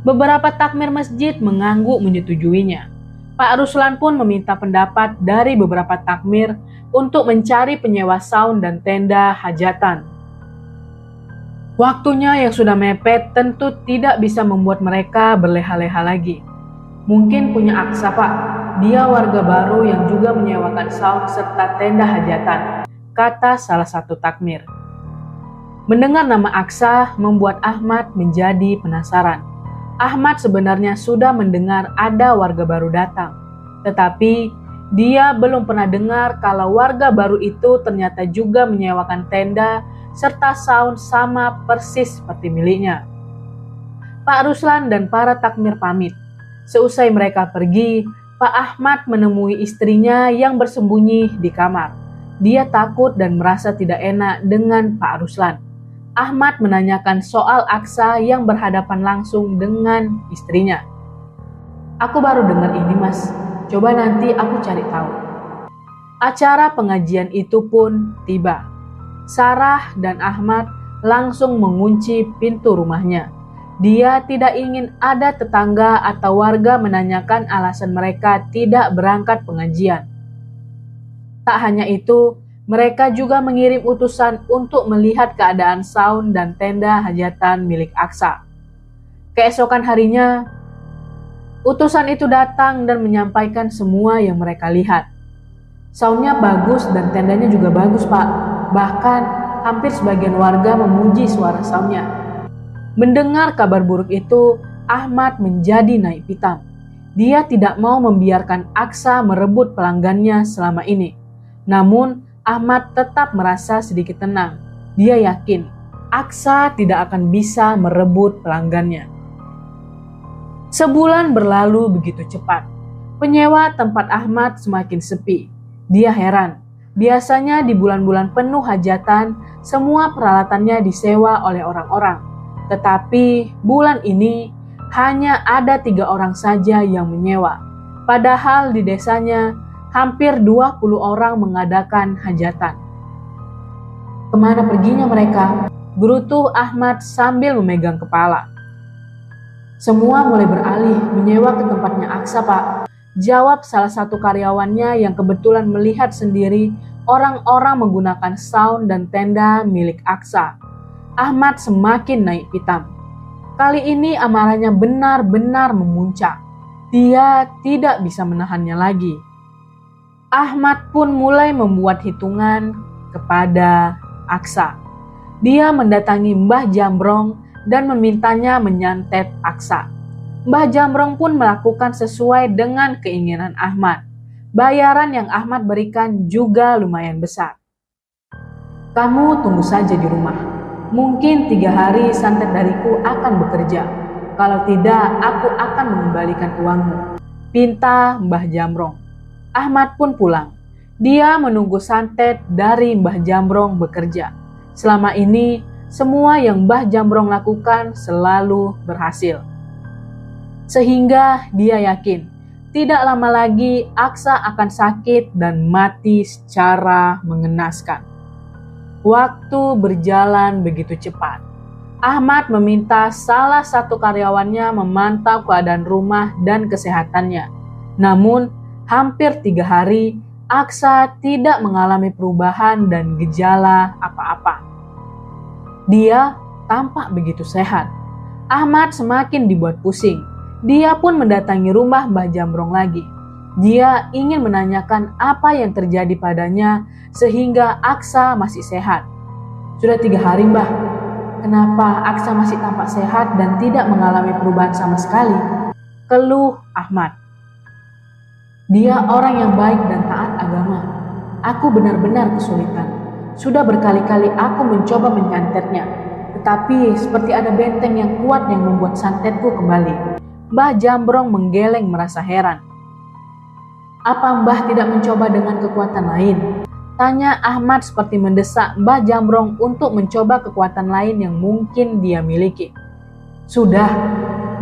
Beberapa takmir masjid mengangguk menyetujuinya. Pak Ruslan pun meminta pendapat dari beberapa takmir untuk mencari penyewa saung dan tenda hajatan. Waktunya yang sudah mepet tentu tidak bisa membuat mereka berleha-leha lagi. "Mungkin punya Aksa, Pak. Dia warga baru yang juga menyewakan saung serta tenda hajatan," kata salah satu takmir. Mendengar nama Aksa membuat Ahmad menjadi penasaran. Ahmad sebenarnya sudah mendengar ada warga baru datang, tetapi dia belum pernah dengar kalau warga baru itu ternyata juga menyewakan tenda serta saung sama persis seperti miliknya. Pak Ruslan dan para takmir pamit. Seusai mereka pergi, Pak Ahmad menemui istrinya yang bersembunyi di kamar. Dia takut dan merasa tidak enak dengan Pak Ruslan. Ahmad menanyakan soal Aksa yang berhadapan langsung dengan istrinya. "Aku baru dengar ini, Mas. Coba nanti aku cari tahu." Acara pengajian itu pun tiba. Sarah dan Ahmad langsung mengunci pintu rumahnya. Dia tidak ingin ada tetangga atau warga menanyakan alasan mereka tidak berangkat pengajian. Tak hanya itu, mereka juga mengirim utusan untuk melihat keadaan saun dan tenda hajatan milik Aksa. Keesokan harinya, utusan itu datang dan menyampaikan semua yang mereka lihat. Saunnya bagus dan tendanya juga bagus, Pak. Bahkan hampir sebagian warga memuji suara saunnya. Mendengar kabar buruk itu, Ahmad menjadi naik pitam. Dia tidak mau membiarkan Aksa merebut pelanggannya selama ini. Namun, Ahmad tetap merasa sedikit tenang. Dia yakin Aksa tidak akan bisa merebut pelanggannya. Sebulan berlalu begitu cepat. Penyewa tempat Ahmad semakin sepi. Dia heran. Biasanya di bulan-bulan penuh hajatan, semua peralatannya disewa oleh orang-orang. Tetapi bulan ini hanya ada 3 orang saja yang menyewa. Padahal di desanya hampir 20 orang mengadakan hajatan. Kemana perginya mereka? Gerutu Ahmad sambil memegang kepala. "Semua mulai beralih menyewa ke tempatnya Aksa, Pak," jawab salah satu karyawannya yang kebetulan melihat sendiri orang-orang menggunakan saun dan tenda milik Aksa. Ahmad semakin naik pitam. Kali ini amarahnya benar-benar memuncak. Dia tidak bisa menahannya lagi. Ahmad pun mulai membuat hitungan kepada Aksa. Dia mendatangi Mbah Jambrong dan memintanya menyantet Aksa. Mbah Jambrong pun melakukan sesuai dengan keinginan Ahmad. Bayaran yang Ahmad berikan juga lumayan besar. "Kamu tunggu saja di rumah. Mungkin 3 hari santet dariku akan bekerja. Kalau tidak, aku akan mengembalikan uangmu," pinta Mbah Jambrong. Ahmad pun pulang. Dia menunggu santet dari Mbah Jambrong bekerja. Selama ini, semua yang Mbah Jambrong lakukan selalu berhasil. Sehingga dia yakin, tidak lama lagi Aksa akan sakit dan mati secara mengenaskan. Waktu berjalan begitu cepat. Ahmad meminta salah satu karyawannya memantau keadaan rumah dan kesehatannya. Namun, hampir 3 hari, Aksa tidak mengalami perubahan dan gejala apa-apa. Dia tampak begitu sehat. Ahmad semakin dibuat pusing. Dia pun mendatangi rumah Mbah Jambrong lagi. Dia ingin menanyakan apa yang terjadi padanya sehingga Aksa masih sehat. "Sudah 3 hari, Mbah. Kenapa Aksa masih tampak sehat dan tidak mengalami perubahan sama sekali?" keluh Ahmad. "Dia orang yang baik dan taat agama. Aku benar-benar kesulitan. Sudah berkali-kali aku mencoba menyantetnya, tetapi seperti ada benteng yang kuat yang membuat santetku kembali." Mbah Jambrong menggeleng merasa heran. "Apa Mbah tidak mencoba dengan kekuatan lain?" tanya Ahmad seperti mendesak Mbah Jambrong untuk mencoba kekuatan lain yang mungkin dia miliki. "Sudah,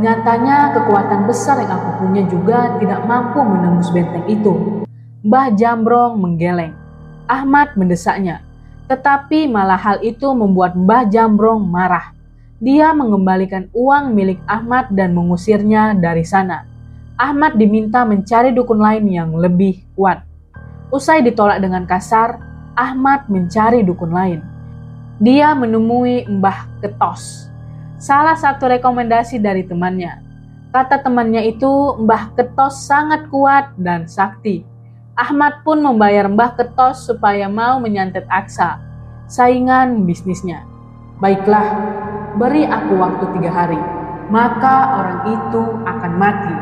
nyatanya kekuatan besar yang aku punya juga tidak mampu menembus benteng itu." Mbah Jambrong menggeleng. Ahmad mendesaknya, tetapi malah hal itu membuat Mbah Jambrong marah. Dia mengembalikan uang milik Ahmad dan mengusirnya dari sana. Ahmad diminta mencari dukun lain yang lebih kuat. Usai ditolak dengan kasar, Ahmad mencari dukun lain. Dia menemui Mbah Ketos, salah satu rekomendasi dari temannya. Kata temannya itu, Mbah Ketos sangat kuat dan sakti. Ahmad pun membayar Mbah Ketos supaya mau menyantet Aksa, saingan bisnisnya. "Baiklah, beri aku waktu 3 hari, maka orang itu akan mati,"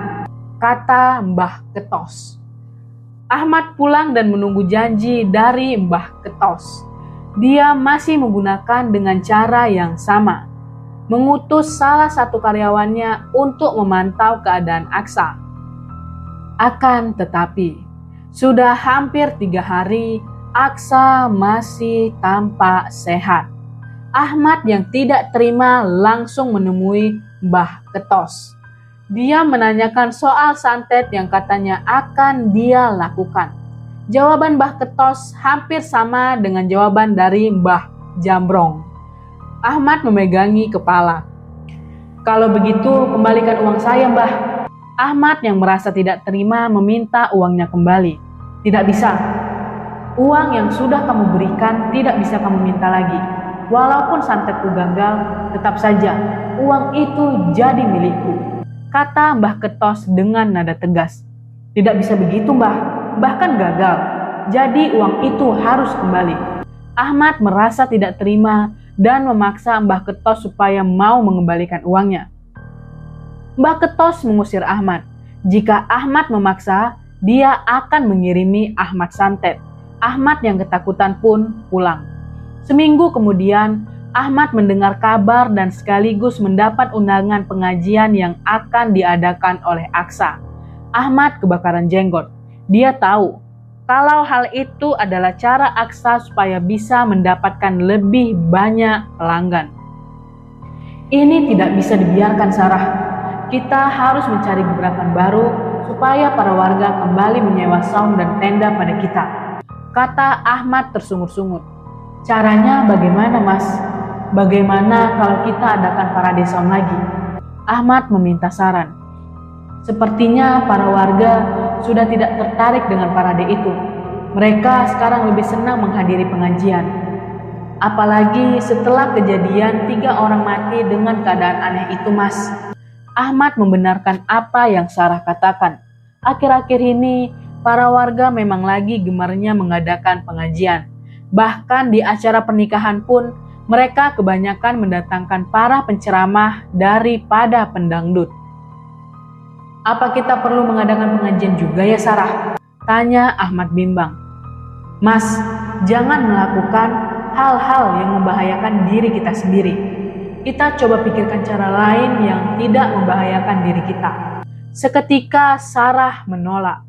kata Mbah Ketos. Ahmad pulang dan menunggu janji dari Mbah Ketos. Dia masih menggunakan dengan cara yang sama, mengutus salah satu karyawannya untuk memantau keadaan Aksa. Akan tetapi, sudah hampir 3 hari Aksa masih tampak sehat. Ahmad yang tidak terima langsung menemui Mbah Ketos. Dia menanyakan soal santet yang katanya akan dia lakukan. Jawaban Mbah Ketos hampir sama dengan jawaban dari Mbah Jambrong. Ahmad memegangi kepala. "Kalau begitu, kembalikan uang saya, Mbah." Ahmad yang merasa tidak terima meminta uangnya kembali. "Tidak bisa. Uang yang sudah kamu berikan tidak bisa kamu minta lagi. Walaupun santetku gagal, tetap saja uang itu jadi milikku," kata Mbah Ketos dengan nada tegas. "Tidak bisa begitu, Mbah. Bahkan gagal. Jadi uang itu harus kembali." Ahmad merasa tidak terima dan memaksa Mbah Ketos supaya mau mengembalikan uangnya. Mbah Ketos mengusir Ahmad. Jika Ahmad memaksa, dia akan mengirimi Ahmad santet. Ahmad yang ketakutan pun pulang. Seminggu kemudian, Ahmad mendengar kabar dan sekaligus mendapat undangan pengajian yang akan diadakan oleh Aksa. Ahmad kebakaran jenggot. Dia tahu kalau hal itu adalah cara Aksa supaya bisa mendapatkan lebih banyak pelanggan. "Ini tidak bisa dibiarkan, Sarah. Kita harus mencari gebrakan baru supaya para warga kembali menyewa saung dan tenda pada kita," kata Ahmad tersungut-sungut. "Caranya bagaimana, Mas? Bagaimana kalau kita adakan parade saung lagi?" Ahmad meminta saran. Sepertinya para warga sudah tidak tertarik dengan parade itu. Mereka sekarang lebih senang menghadiri pengajian. Apalagi setelah kejadian 3 orang mati dengan keadaan aneh itu, Mas. Ahmad membenarkan apa yang Sarah katakan. Akhir-akhir ini, para warga memang lagi gemarnya mengadakan pengajian. Bahkan di acara pernikahan pun, mereka kebanyakan mendatangkan para penceramah daripada pendangdut. "Apa kita perlu mengadakan pengajian juga ya, Sarah?" tanya Ahmad bimbang. "Mas, jangan melakukan hal-hal yang membahayakan diri kita sendiri. Kita coba pikirkan cara lain yang tidak membahayakan diri kita." Seketika Sarah menolak.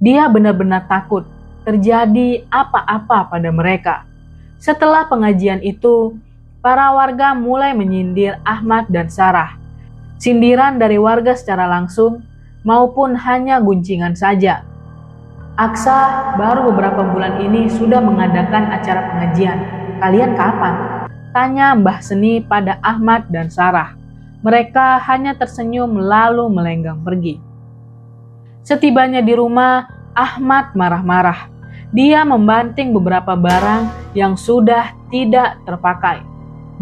Dia benar-benar takut terjadi apa-apa pada mereka. Setelah pengajian itu, para warga mulai menyindir Ahmad dan Sarah. Sindiran dari warga secara langsung maupun hanya guncingan saja. "Aksa baru beberapa bulan ini sudah mengadakan acara pengajian. Kalian kapan?" tanya Mbah Seni pada Ahmad dan Sarah. Mereka hanya tersenyum lalu melenggang pergi. Setibanya di rumah, Ahmad marah-marah. Dia membanting beberapa barang yang sudah tidak terpakai.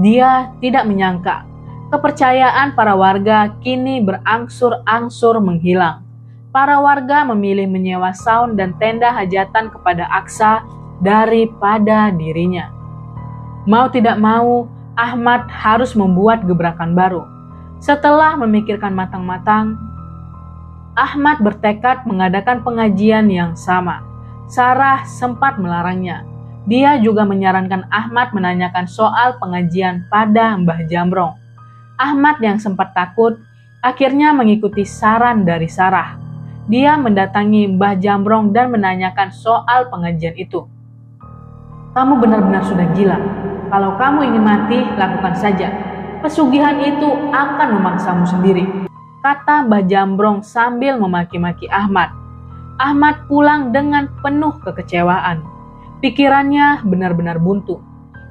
Dia tidak menyangka kepercayaan para warga kini berangsur-angsur menghilang. Para warga memilih menyewa saung dan tenda hajatan kepada Aksa daripada dirinya. Mau tidak mau, Ahmad harus membuat gebrakan baru. Setelah memikirkan matang-matang, Ahmad bertekad mengadakan pengajian yang sama. Sarah sempat melarangnya. Dia juga menyarankan Ahmad menanyakan soal pengajian pada Mbah Jambrong. Ahmad yang sempat takut, akhirnya mengikuti saran dari Sarah. Dia mendatangi Mbah Jambrong dan menanyakan soal pengajian itu. "Kamu benar-benar sudah gila. Kalau kamu ingin mati, lakukan saja. Pesugihan itu akan memangsamu sendiri," kata Mbah Jambrong sambil memaki-maki Ahmad. Ahmad pulang dengan penuh kekecewaan. Pikirannya benar-benar buntu.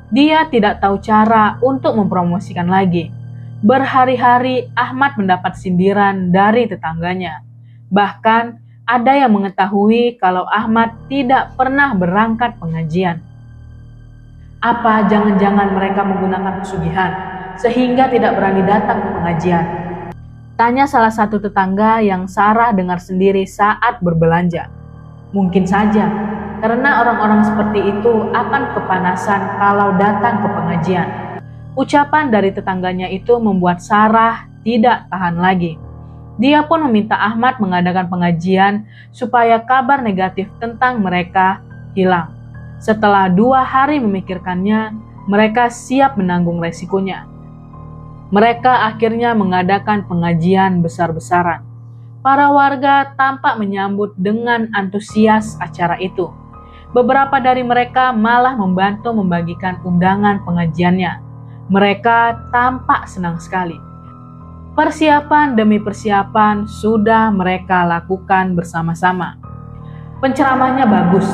Dia tidak tahu cara untuk mempromosikan lagi. Berhari-hari Ahmad mendapat sindiran dari tetangganya. Bahkan ada yang mengetahui kalau Ahmad tidak pernah berangkat pengajian. Apa jangan-jangan mereka menggunakan pesugihan sehingga tidak berani datang ke pengajian? Tanya salah satu tetangga yang Sarah dengar sendiri saat berbelanja. Mungkin saja, karena orang-orang seperti itu akan kepanasan kalau datang ke pengajian. Ucapan dari tetangganya itu membuat Sarah tidak tahan lagi. Dia pun meminta Ahmad mengadakan pengajian supaya kabar negatif tentang mereka hilang. Setelah 2 hari memikirkannya, mereka siap menanggung resikonya. Mereka akhirnya mengadakan pengajian besar-besaran. Para warga tampak menyambut dengan antusias acara itu. Beberapa dari mereka malah membantu membagikan undangan pengajiannya. Mereka tampak senang sekali. Persiapan demi persiapan sudah mereka lakukan bersama-sama. Penceramahnya bagus,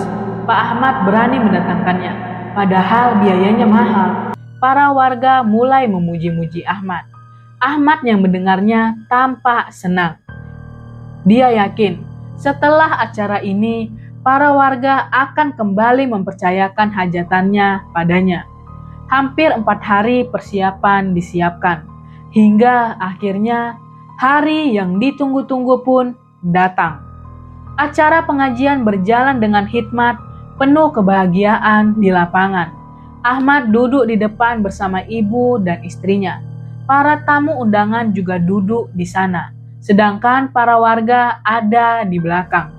Pak Ahmad berani mendatangkannya, padahal biayanya mahal. Para warga mulai memuji-muji Ahmad. Ahmad yang mendengarnya tampak senang. Dia yakin setelah acara ini, para warga akan kembali mempercayakan hajatannya padanya. Hampir 4 hari persiapan disiapkan, hingga akhirnya hari yang ditunggu-tunggu pun datang. Acara pengajian berjalan dengan hikmat, penuh kebahagiaan di lapangan. Ahmad duduk di depan bersama ibu dan istrinya. Para tamu undangan juga duduk di sana, sedangkan para warga ada di belakang.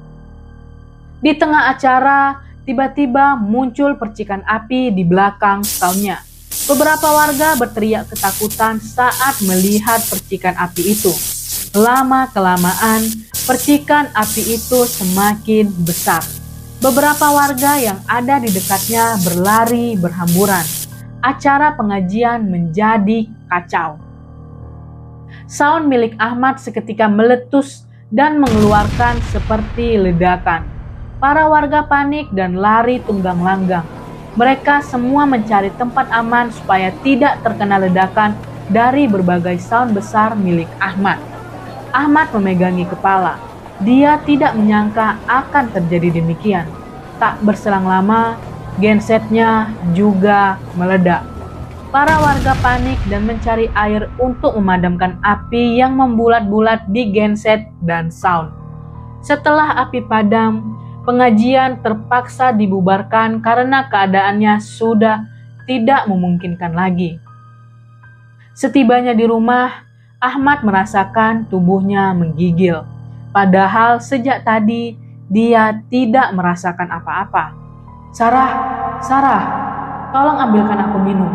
Di tengah acara, tiba-tiba muncul percikan api di belakang saunnya. Beberapa warga berteriak ketakutan saat melihat percikan api itu. Lama-kelamaan, percikan api itu semakin besar. Beberapa warga yang ada di dekatnya berlari berhamburan. Acara pengajian menjadi kacau. Saun milik Ahmad seketika meletus dan mengeluarkan seperti ledakan. Para warga panik dan lari tunggang-langgang. Mereka semua mencari tempat aman supaya tidak terkena ledakan dari berbagai saun besar milik Ahmad. Ahmad memegangi kepala. Dia tidak menyangka akan terjadi demikian. Tak berselang lama, gensetnya juga meledak. Para warga panik dan mencari air untuk memadamkan api yang membulat-bulat di genset dan sound. Setelah api padam, pengajian terpaksa dibubarkan karena keadaannya sudah tidak memungkinkan lagi. Setibanya di rumah, Ahmad merasakan tubuhnya menggigil. Padahal sejak tadi dia tidak merasakan apa-apa. Sarah, tolong ambilkan aku minum.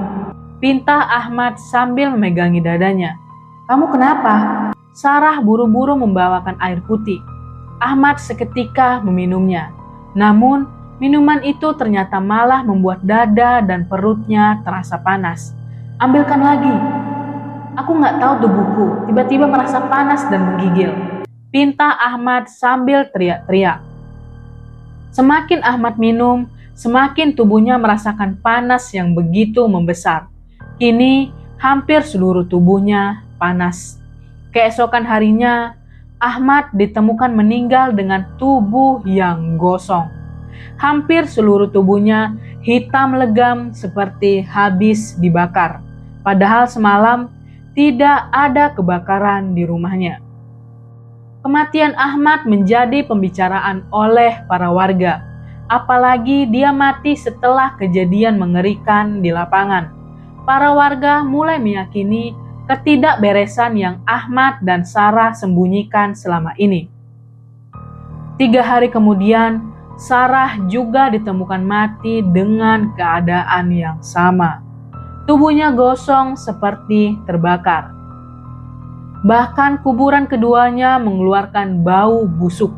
Pinta Ahmad sambil memegangi dadanya. Kamu kenapa? Sarah buru-buru membawakan air putih. Ahmad seketika meminumnya. Namun, minuman itu ternyata malah membuat dada dan perutnya terasa panas. Ambilkan lagi. Aku nggak tahu tubuhku, tiba-tiba merasa panas dan menggigil. Pinta Ahmad sambil teriak-teriak. Semakin Ahmad minum, semakin tubuhnya merasakan panas yang begitu membesar. Kini hampir seluruh tubuhnya panas. Keesokan harinya, Ahmad ditemukan meninggal dengan tubuh yang gosong. Hampir seluruh tubuhnya hitam legam seperti habis dibakar. Padahal semalam tidak ada kebakaran di rumahnya. Kematian Ahmad menjadi pembicaraan oleh para warga. Apalagi dia mati setelah kejadian mengerikan di lapangan. Para warga mulai meyakini ketidakberesan yang Ahmad dan Sarah sembunyikan selama ini. 3 hari kemudian, Sarah juga ditemukan mati dengan keadaan yang sama. Tubuhnya gosong seperti terbakar. Bahkan kuburan keduanya mengeluarkan bau busuk.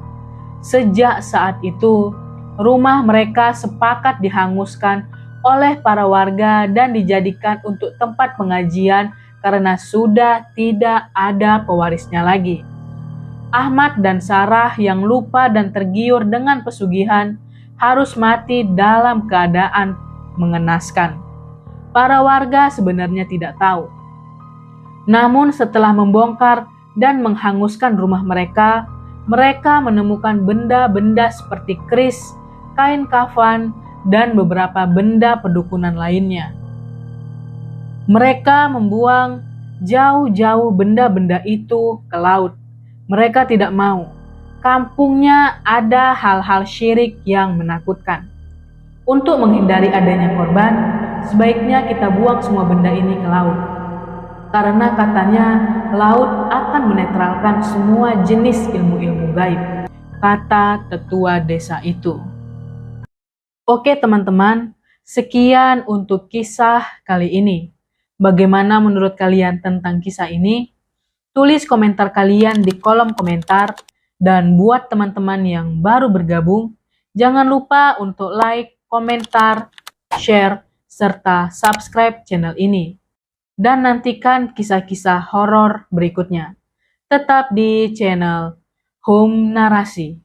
Sejak saat itu, rumah mereka sepakat dihanguskan oleh para warga dan dijadikan untuk tempat pengajian karena sudah tidak ada pewarisnya lagi. Ahmad dan Sarah yang lupa dan tergiur dengan pesugihan harus mati dalam keadaan mengenaskan. Para warga sebenarnya tidak tahu. Namun setelah membongkar dan menghanguskan rumah mereka, mereka menemukan benda-benda seperti keris, kain kafan, dan beberapa benda pedukunan lainnya. Mereka membuang jauh-jauh benda-benda itu ke laut. Mereka tidak mau. Kampungnya ada hal-hal syirik yang menakutkan. Untuk menghindari adanya korban, sebaiknya kita buang semua benda ini ke laut. Karena katanya laut akan menetralkan semua jenis ilmu-ilmu gaib, kata tetua desa itu. Oke teman-teman, sekian untuk kisah kali ini. Bagaimana menurut kalian tentang kisah ini? Tulis komentar kalian di kolom komentar, dan buat teman-teman yang baru bergabung, jangan lupa untuk like, komentar, share, serta subscribe channel ini. Dan nantikan kisah-kisah horor berikutnya. Tetap di channel Home Narasi.